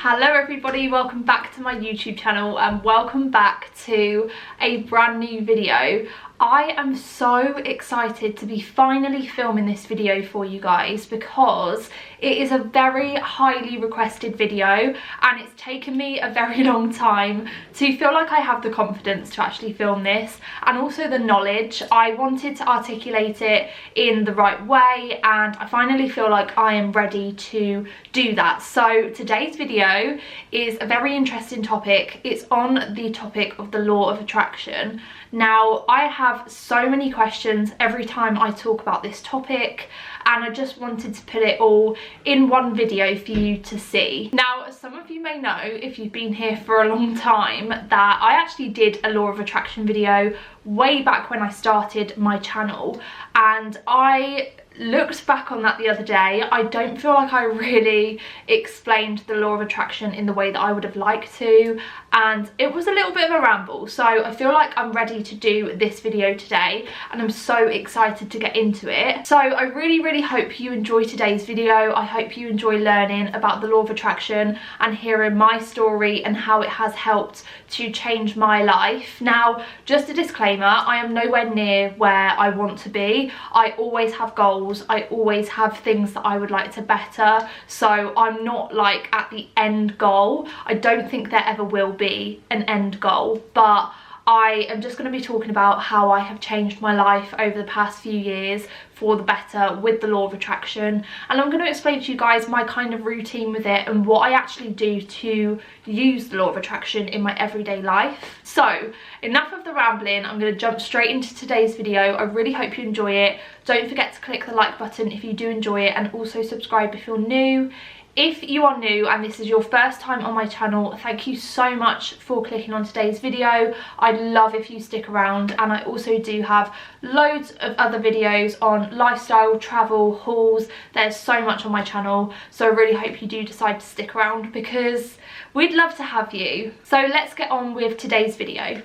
Hello everybody, welcome back to my YouTube channel and welcome back to a brand new video. I am so excited to be finally filming this video for you guys because it is a very highly requested video and it's taken me a very long time to feel like I have the confidence to actually film this, and also the knowledge. I wanted to articulate it in the right way and I finally feel like I am ready to do that. So today's video is a very interesting topic. It's on the topic of the law of attraction. Now, I have so many questions every time I talk about this topic and I just wanted to put it all in one video for you to see. Now, as some of you may know, if you've been here for a long time, that I actually did a law of attraction video way back when I started my channel, and I looked back on that the other day. I don't feel like I really explained the law of attraction in the way that I would have liked to, and it was a little bit of a ramble, so I feel like I'm ready to do this video today and I'm so excited to get into it. So I really hope you enjoy today's video. I hope you enjoy learning about the law of attraction and hearing my story and how it has helped to change my life. Now, just a disclaimer, I am nowhere near where I want to be. I always have goals, I always have things that I would like to better, so I'm not like at the end goal. I don't think there ever will be an end goal, but I am just going to be talking about how I have changed my life over the past few years for the better with the law of attraction, and I'm going to explain to you guys my kind of routine with it and what I actually do to use the law of attraction in my everyday life. So enough of the rambling, I'm going to jump straight into today's video. I really hope you enjoy it. Don't forget to click the like button if you do enjoy it, and also subscribe if you're new. If you are new and this is your first time on my channel, thank you so much for clicking on today's video. I'd love if you stick around, and I also do have loads of other videos on lifestyle, travel, hauls. There's so much on my channel, so I really hope you do decide to stick around because we'd love to have you. So let's get on with today's video.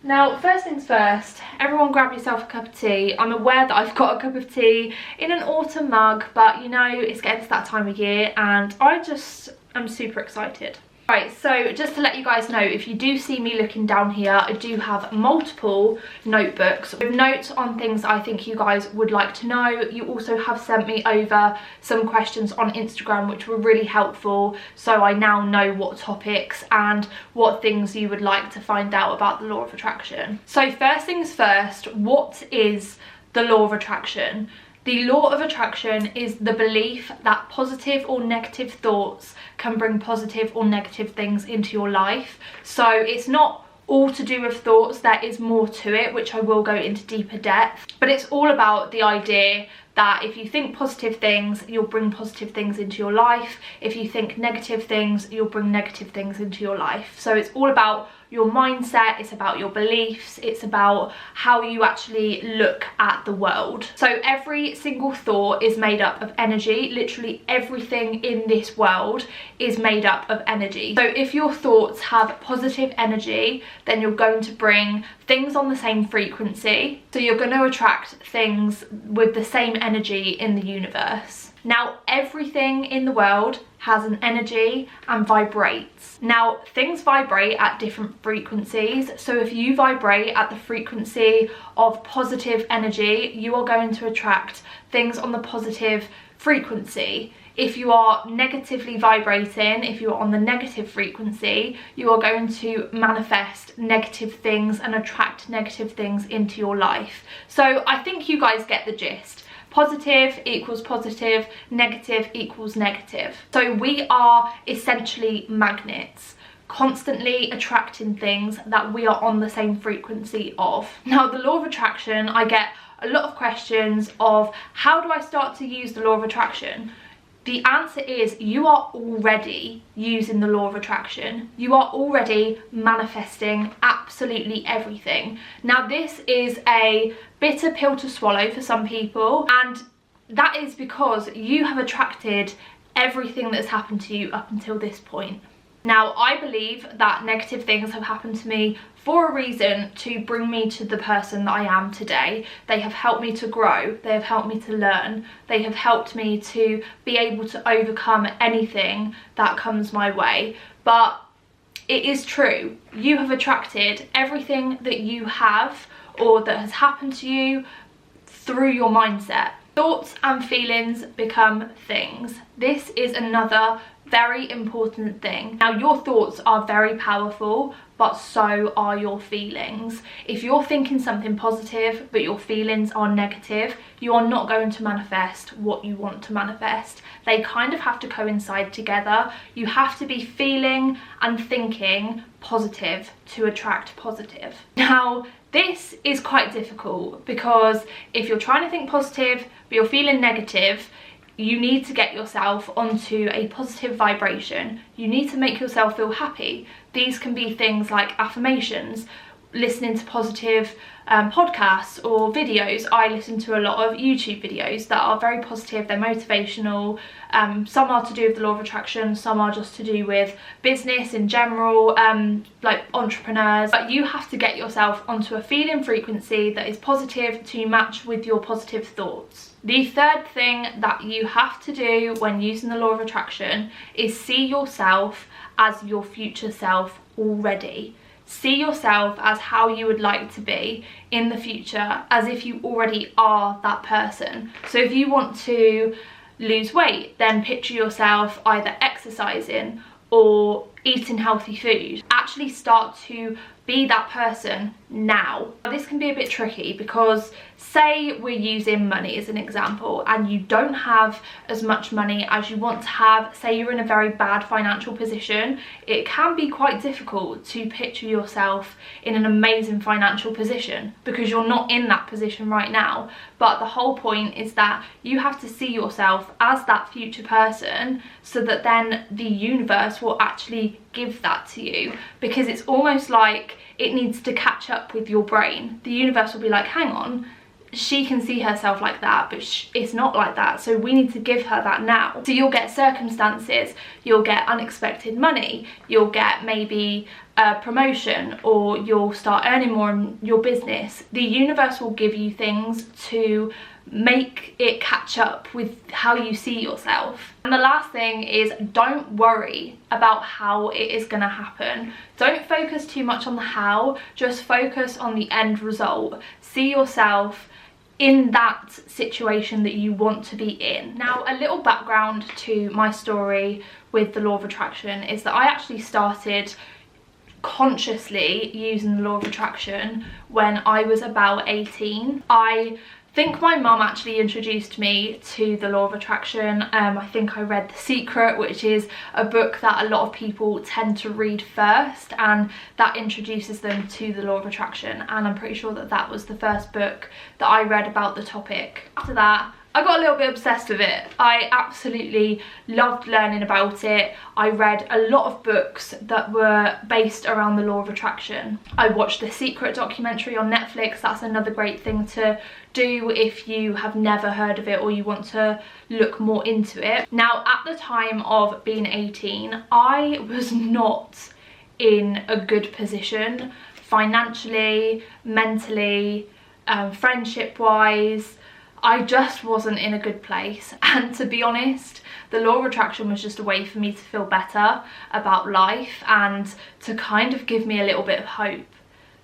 Now, first things first, everyone grab yourself a cup of tea. I'm aware that I've got a cup of tea in an autumn mug, but you know, it's getting to that time of year and I just am super excited. Right, so just to let you guys know, if you do see me looking down here, I do have multiple notebooks with notes on things I think you guys would like to know. You also have sent me over some questions on Instagram which were really helpful, so I now know what topics and what things you would like to find out about the law of attraction. So first things first, what is the law of attraction? The law of attraction is the belief that positive or negative thoughts can bring positive or negative things into your life. So it's not all to do with thoughts, there is more to it, which I will go into deeper depth. But it's all about the idea that if you think positive things, you'll bring positive things into your life. If you think negative things, you'll bring negative things into your life. So it's all about your mindset, it's about your beliefs, it's about how you actually look at the world. So every single thought is made up of energy. Literally everything in this world is made up of energy. So if your thoughts have positive energy, then you're going to bring things on the same frequency. So you're going to attract things with the same energy in the universe. Now, everything in the world has an energy and vibrates. Now, things vibrate at different frequencies. So if you vibrate at the frequency of positive energy, you are going to attract things on the positive frequency. If you are negatively vibrating, if you're on the negative frequency, you are going to manifest negative things and attract negative things into your life. So I think you guys get the gist. Positive equals positive, negative equals negative. So we are essentially magnets, constantly attracting things that we are on the same frequency of. Now, the law of attraction, I get a lot of questions of how do I start to use the law of attraction? The answer is you are already using the law of attraction. You are already manifesting absolutely everything. Now, this is a bitter pill to swallow for some people, and that is because you have attracted everything that's happened to you up until this point. Now, I believe that negative things have happened to me for a reason, to bring me to the person that I am today. They have helped me to grow, they have helped me to learn, they have helped me to be able to overcome anything that comes my way. But it is true, you have attracted everything that you have or that has happened to you through your mindset. Thoughts and feelings become things. This is another very important thing. Now, your thoughts are very powerful, but so are your feelings. If you're thinking something positive but your feelings are negative, you are not going to manifest what you want to manifest. They kind of have to coincide together. You have to be feeling and thinking positive to attract positive. Now, this is quite difficult because if you're trying to think positive but you're feeling negative, you need to get yourself onto a positive vibration. You need to make yourself feel happy. These can be things like affirmations, listening to positive podcasts or videos. I listen to a lot of YouTube videos that are very positive, they're motivational. Some are to do with the law of attraction, some are just to do with business in general, like entrepreneurs. But you have to get yourself onto a feeling frequency that is positive to match with your positive thoughts. The third thing that you have to do when using the law of attraction is see yourself as your future self already. See yourself as how you would like to be in the future, as if you already are that person. So if you want to lose weight, then picture yourself either exercising or eating healthy food. Actually start to be that person now. This can be a bit tricky because say we're using money as an example and you don't have as much money as you want to have. Say you're in a very bad financial position. It can be quite difficult to picture yourself in an amazing financial position because you're not in that position right now. But the whole point is that you have to see yourself as that future person so that then the universe will actually give that to you, because it's almost like it needs to catch up with your brain. The universe will be like, hang on, she can see herself like that, but it's not like that, so we need to give her that now. So you'll get circumstances, you'll get unexpected money, you'll get maybe a promotion, or you'll start earning more in your business. The universe will give you things to make it catch up with how you see yourself. And the last thing is, don't worry about how it is going to happen. Don't focus too much on the how, just focus on the end result. See yourself in that situation that you want to be in. Now, a little background to my story with the law of attraction is that I actually started consciously using the law of attraction when I was about 18. I think my mum actually introduced me to the law of attraction. I think I read The Secret, which is a book that a lot of people tend to read first, and that introduces them to the law of attraction, and I'm pretty sure that that was the first book that I read about the topic. After that, I got a little bit obsessed with it. I absolutely loved learning about it. I read a lot of books that were based around the law of attraction. I watched The Secret documentary on Netflix. That's another great thing to do if you have never heard of it or you want to look more into it. Now, at the time of being 18, I was not in a good position financially, mentally, friendship-wise. I just wasn't in a good place, and to be honest, the law of attraction was just a way for me to feel better about life and to kind of give me a little bit of hope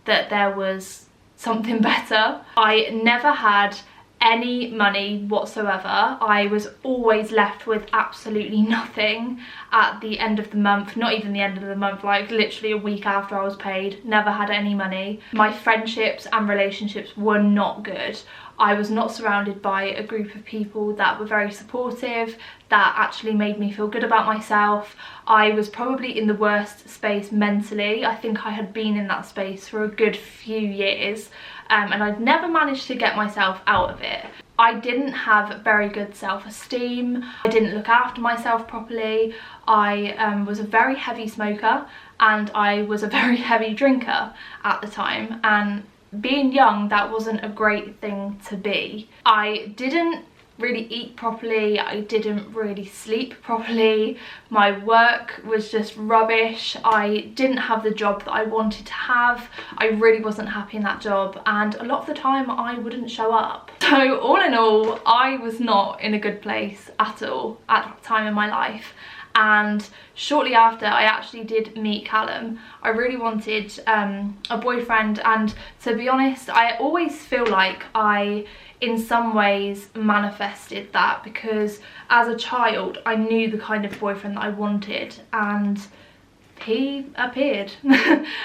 that there was something better. I never had any money whatsoever. I was always left with absolutely nothing at the end of the month, not even the end of the month, like literally a week after I was paid. Never had any money. My friendships and relationships were not good. I was not surrounded by a group of people that were very supportive, that actually made me feel good about myself. I was probably in the worst space mentally. I think I had been in that space for a good few years, and I'd never managed to get myself out of it. I didn't have very good self-esteem. I didn't look after myself properly. I was a very heavy smoker, and I was a very heavy drinker at the time, and being young, that wasn't a great thing to be. I didn't really eat properly, I didn't really sleep properly, my work was just rubbish, I didn't have the job that I wanted to have, I really wasn't happy in that job, and a lot of the time I wouldn't show up. So all in all, I was not in a good place at all at that time in my life. And shortly after, I actually did meet Callum. I really wanted a boyfriend, and to be honest, I always feel like I in some ways manifested that, because as a child I knew the kind of boyfriend that I wanted, and he appeared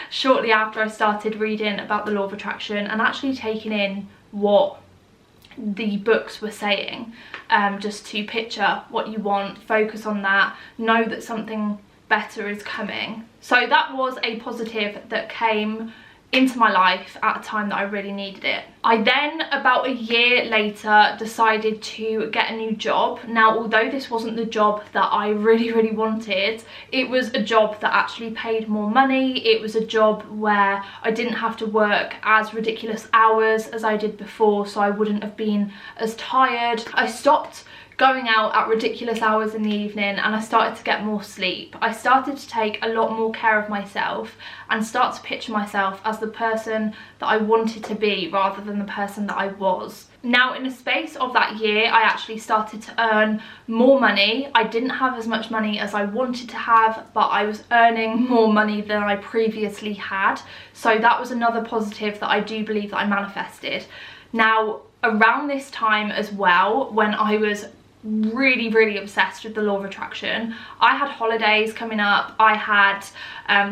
shortly after I started reading about the law of attraction and actually taking in what the books were saying, just to picture what you want, focus on that, know that something better is coming. So that was a positive that came into my life at a time that I really needed it. I then, about a year later, decided to get a new job. Now, although this wasn't the job that I really wanted, it was a job that actually paid more money. It was a job where I didn't have to work as ridiculous hours as I did before, so I wouldn't have been as tired. I stopped going out at ridiculous hours in the evening, and I started to get more sleep. I started to take a lot more care of myself and start to picture myself as the person that I wanted to be rather than the person that I was. Now, in the space of that year, I actually started to earn more money. I didn't have as much money as I wanted to have, but I was earning more money than I previously had. So that was another positive that I do believe that I manifested. Now, around this time as well, when I was really obsessed with the law of attraction, I had holidays coming up, I had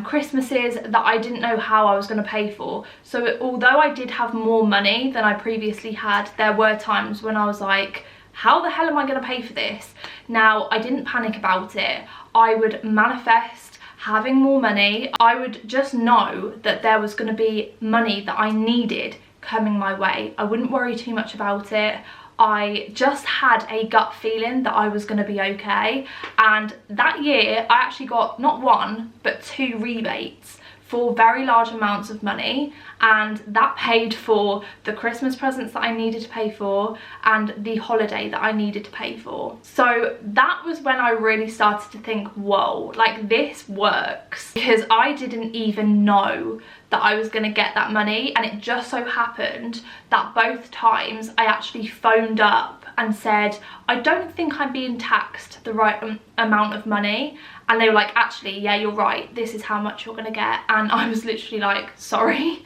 Christmases that I didn't know how I was going to pay for. So although I did have more money than I previously had, there were times when I was like, how the hell am I going to pay for this? Now, I didn't panic about it. I would manifest having more money. I would just know that there was going to be money that I needed coming my way. I wouldn't worry too much about it. I just had a gut feeling that I was going to be okay, and that year I actually got not one but 2 rebates for very large amounts of money, and that paid for the Christmas presents that I needed to pay for and the holiday that I needed to pay for. So that was when I really started to think, whoa, like this works, because I didn't even know that I was going to get that money, and it just so happened that both times I actually phoned up and said, I don't think I'm being taxed the right amount of money, and they were like, actually, yeah, you're right, this is how much you're going to get. And I was literally like, sorry,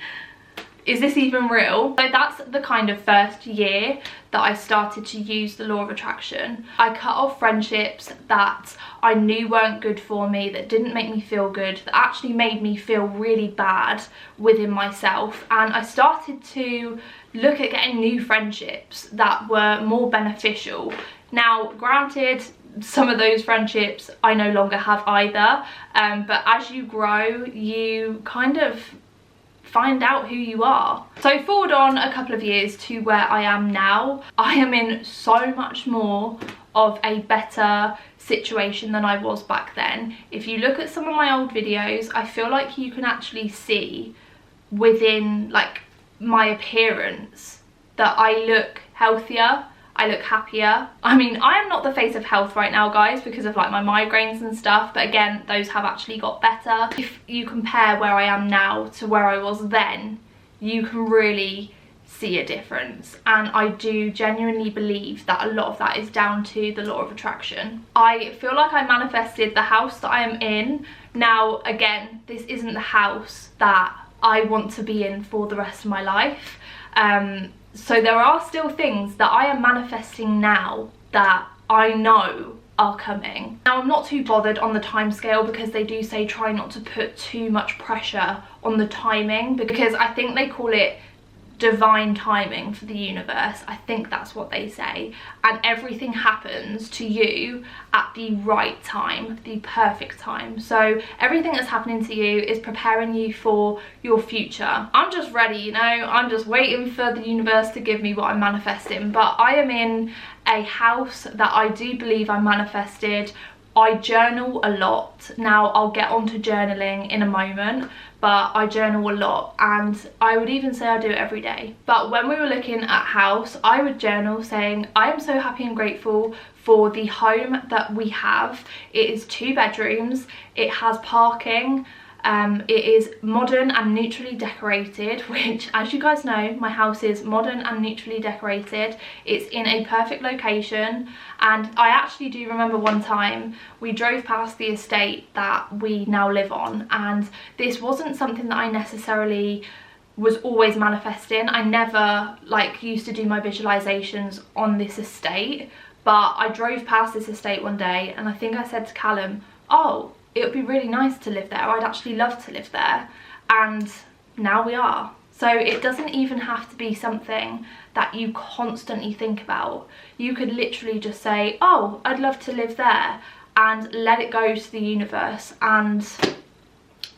is this even real? So that's the kind of first year that I started to use the law of attraction. I cut off friendships that I knew weren't good for me, that didn't make me feel good, that actually made me feel really bad within myself, and I started to look at getting new friendships that were more beneficial. Now, granted, some of those friendships I no longer have either, but as you grow, you kind of find out who you are. So forward on a couple of years to where I am now, I am in so much more of a better situation than I was back then. If you look at some of my old videos, I feel like you can actually see within like my appearance that I look healthier, I look happier. I mean, I am not the face of health right now, guys, because of like my migraines and stuff, but again, those have actually got better. If you compare where I am now to where I was then, you can really see a difference, and I do genuinely believe that a lot of that is down to the law of attraction. I feel like I manifested the house that I am in. Now, again, this isn't the house that I want to be in for the rest of my life. So there are still things that I am manifesting now that I know are coming. Now, I'm not too bothered on the time scale, because they do say try not to put too much pressure on the timing, because I think they call it divine timing for the universe. I think that's what they say, and everything happens to you at the right time, the perfect time. So everything that's happening to you is preparing you for your future. I'm just ready, you know, I'm just waiting for the universe to give me what I'm manifesting. But I am in a house that I do believe I manifested. I journal a lot. Now I'll get onto journaling in a moment, but I journal a lot, and I would even say I do it every day. But when we were looking at house, I would journal saying, I am so happy and grateful for the home that we have. It is 2 bedrooms, it has parking, it is modern and neutrally decorated, which, as you guys know, my house is modern and neutrally decorated. It's in a perfect location, and I actually do remember one time we drove past the estate that we now live on, and this wasn't something that I necessarily was always manifesting. I never used to do my visualizations on this estate, but I drove past this estate one day and I think I said to Callum, oh, it would be really nice to live there. I'd actually love to live there. And now we are. So it doesn't even have to be something that you constantly think about. You could literally just say, oh, I'd love to live there, and let it go to the universe, and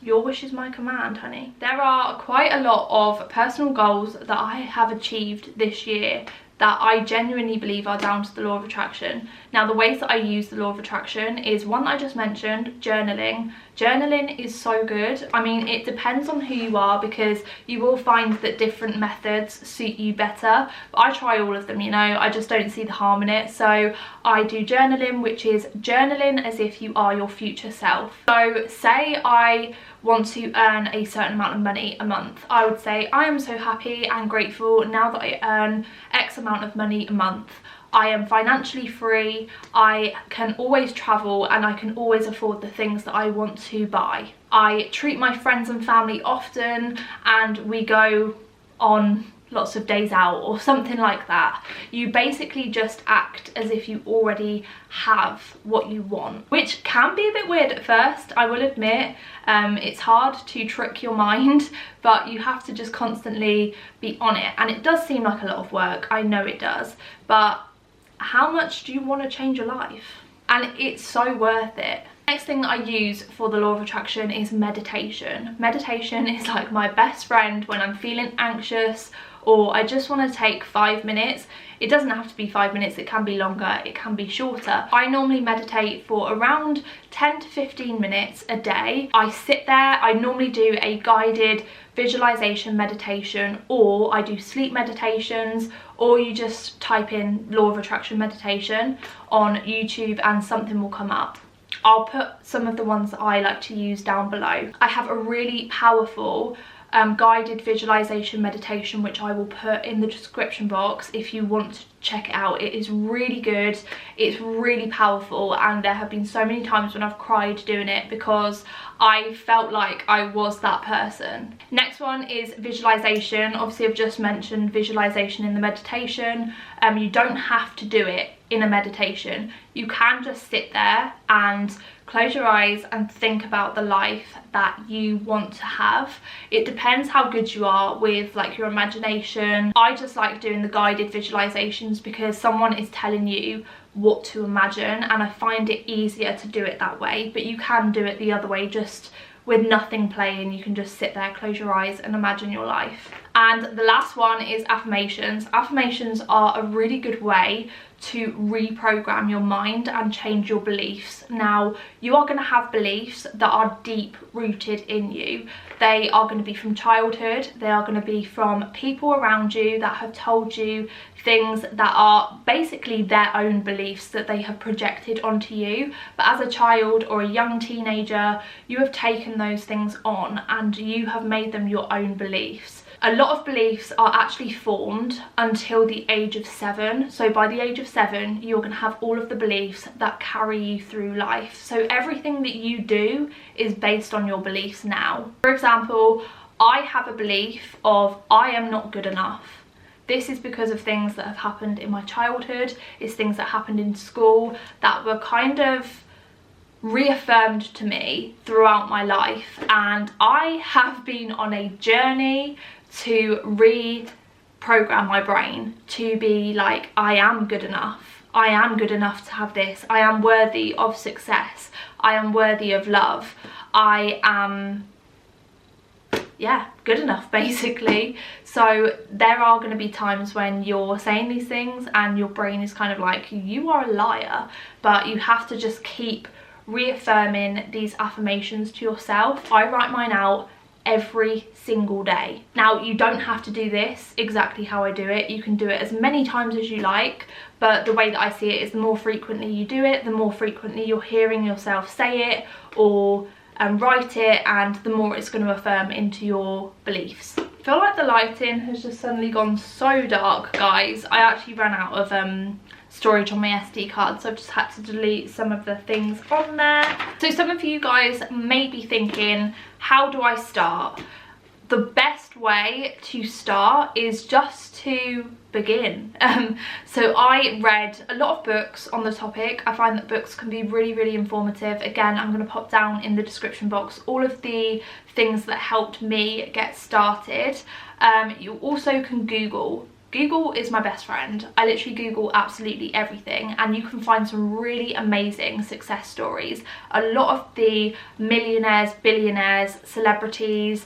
your wish is my command, honey. There are quite a lot of personal goals that I have achieved this year that I genuinely believe are down to the law of attraction. Now, the ways that I use the law of attraction is one that I just mentioned, journaling. Journaling is so good. I mean, it depends on who you are, because you will find that different methods suit you better. But I try all of them, you know, I just don't see the harm in it. So I do journaling, which is journaling as if you are your future self. So say I want to earn a certain amount of money a month. I would say, I am so happy and grateful now that I earn X amount of money a month. I am financially free, I can always travel, and I can always afford the things that I want to buy. I treat my friends and family often, and we go on lots of days out or something like that. You basically just act as if you already have what you want, which can be a bit weird at first, I will admit. It's hard to trick your mind, but you have to just constantly be on it, and it does seem like a lot of work, I know it does, but how much do you want to change your life? And it's so worth it. Next thing that I use for the law of attraction is meditation. Meditation is like my best friend when I'm feeling anxious, or I just want to take 5 minutes. It doesn't have to be 5 minutes, it can be longer, it can be shorter. I normally meditate for around 10 to 15 minutes a day. I sit there, I normally do a guided visualization meditation, or I do sleep meditations, or you just type in law of attraction meditation on YouTube and something will come up. I'll put some of the ones that I like to use down below. I have a really powerful guided visualization meditation, which I will put in the description box if you want to check it out. It is really good, it's really powerful, and there have been so many times when I've cried doing it because I felt like I was that person. Next one is visualization. Obviously I've just mentioned visualization in the meditation. You don't have to do it in a meditation. You can just sit there and close your eyes and think about the life that you want to have. It depends how good you are with like your imagination. I just like doing the guided visualizations because someone is telling you what to imagine, and I find it easier to do it that way. But you can do it the other way, just with nothing playing. You can just sit there, close your eyes and imagine your life. And the last one is affirmations. Affirmations are a really good way to reprogram your mind and change your beliefs. Now, you are going to have beliefs that are deep rooted in you. They are going to be from childhood, they are going to be from people around you that have told you things that are basically their own beliefs that they have projected onto you. But as a child or a young teenager, you have taken those things on and you have made them your own beliefs. A lot of beliefs are actually formed until the age of 7. So by the age of 7, you're going to have all of the beliefs that carry you through life. So everything that you do is based on your beliefs now. For example, I have a belief of I am not good enough. This is because of things that have happened in my childhood. It's things that happened in school that were kind of reaffirmed to me throughout my life, and I have been on a journey to reprogram my brain to be like, I am good enough. I am good enough to have this. I am worthy of success. I am worthy of love. I am, yeah, good enough basically. So there are going to be times when you're saying these things and your brain is kind of like, you are a liar, but you have to just keep reaffirming these affirmations to yourself. I write mine out every single day. Now, you don't have to do this exactly how I do it. You can do it as many times as you like, but the way that I see it is the more frequently you do it, the more frequently you're hearing yourself say it or write it, and the more it's going to affirm into your beliefs. I feel like the lighting has just suddenly gone so dark, guys. I actually ran out of storage on my SD card, so I've just had to delete some of the things on there. So some of you guys may be thinking, how do I start? The best way to start is just to begin. So I read a lot of books on the topic. I find that books can be really informative. Again, I'm going to pop down in the description box all of the things that helped me get started. You also can Google. Google is my best friend. I literally Google absolutely everything, and you can find some really amazing success stories. A lot of the millionaires, billionaires, celebrities,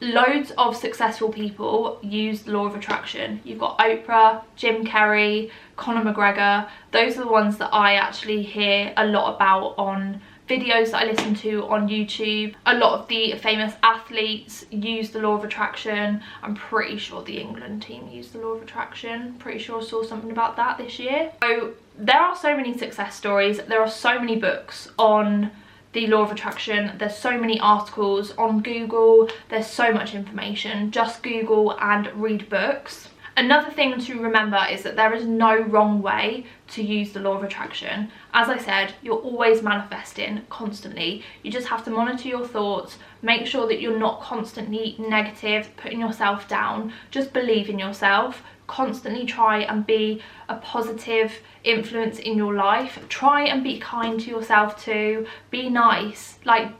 loads of successful people use the law of attraction. You've got Oprah, Jim Carrey, Conor McGregor. Those are the ones that I actually hear a lot about on videos that I listen to on YouTube. A lot of the famous athletes use the law of attraction. I'm pretty sure the England team used the law of attraction. Pretty sure I saw something about that this year. So there are so many success stories. There are so many books on the law of attraction. There's so many articles on Google. There's so much information. Just Google and read books. Another thing to remember is that there is no wrong way to use the law of attraction. As I said, you're always manifesting constantly. You just have to monitor your thoughts, make sure that you're not constantly negative, putting yourself down. Just believe in yourself. Constantly try and be a positive influence in your life. Try and be kind to yourself too. Be nice. Like,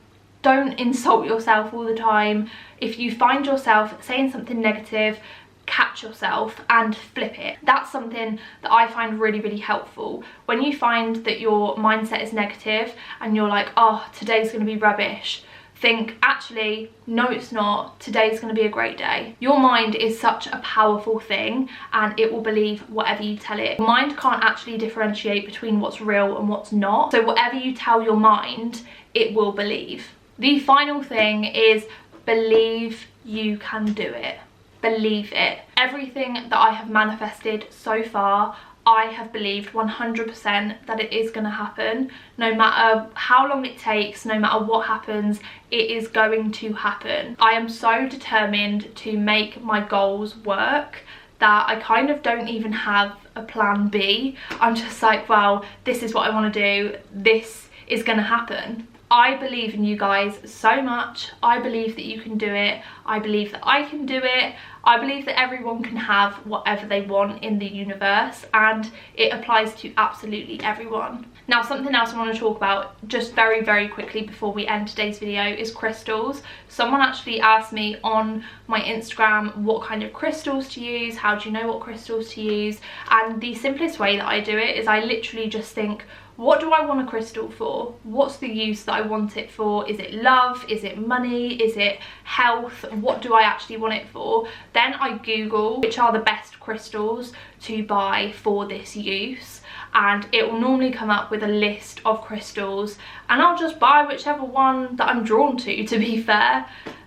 don't insult yourself all the time. If you find yourself saying something negative, catch yourself and flip it. That's something that I find really helpful. When you find that your mindset is negative and you're like, oh, today's gonna be rubbish, think, actually, no it's not, today's gonna be a great day. Your mind is such a powerful thing, and it will believe whatever you tell it. Your mind can't actually differentiate between what's real and what's not, so whatever you tell your mind, it will believe. The final thing is believe you can do it. Believe it. Everything that I have manifested so far, I have believed 100% that it is going to happen. No matter how long it takes, no matter what happens, it is going to happen. I am so determined to make my goals work that I kind of don't even have a plan B. I'm just like, well, this is what I want to do. This is going to happen. I believe in you guys so much. I believe that you can do it. I believe that I can do it. I believe that everyone can have whatever they want in the universe, and it applies to absolutely everyone. Now, something else I want to talk about just very quickly before we end today's video is crystals. Someone actually asked me on my Instagram what kind of crystals to use, how do you know what crystals to use, and the simplest way that I do it is I literally just think, what do I want a crystal for? What's the use that I want it for? Is it love? Is it money? Is it health? What do I actually want it for? Then I Google which are the best crystals to buy for this use, and it will normally come up with a list of crystals, and I'll just buy whichever one that I'm drawn to be fair.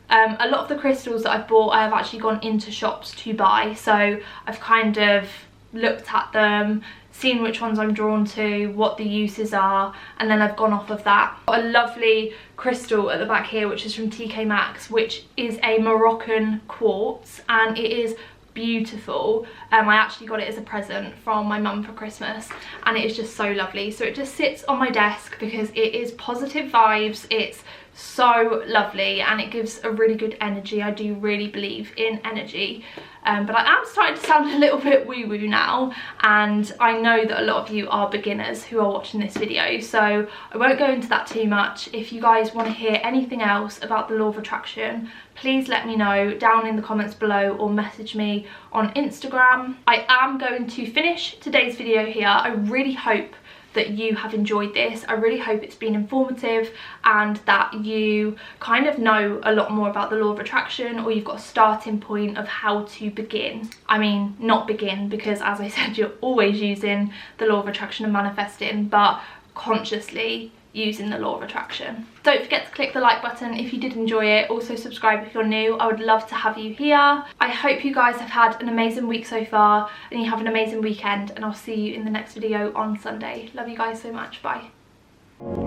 A lot of the crystals that I've bought, I have actually gone into shops to buy, so I've kind of looked at them, seen which ones I'm drawn to, what the uses are, and then I've gone off of that. Got a lovely crystal at the back here, which is from TK Maxx, which is a Moroccan quartz, and it is beautiful. I actually got it as a present from my mum for Christmas, and it is just so lovely. So it just sits on my desk because it is positive vibes. It's so lovely and it gives a really good energy. I do really believe in energy, but I am starting to sound a little bit woo-woo now, and I know that a lot of you are beginners who are watching this video, so I won't go into that too much. If you guys want to hear anything else about the law of attraction, please let me know down in the comments below or message me on Instagram. I am going to finish today's video here. I really hope that you have enjoyed this. I really hope it's been informative and that you kind of know a lot more about the law of attraction, or you've got a starting point of how to begin. I mean, not begin, because as I said, you're always using the law of attraction and manifesting, but consciously using the law of attraction. Don't forget to click the like button if you did enjoy it. Also subscribe if you're new. I would love to have you here. I hope you guys have had an amazing week so far and you have an amazing weekend, and I'll see you in the next video on Sunday. Love you guys so much. Bye.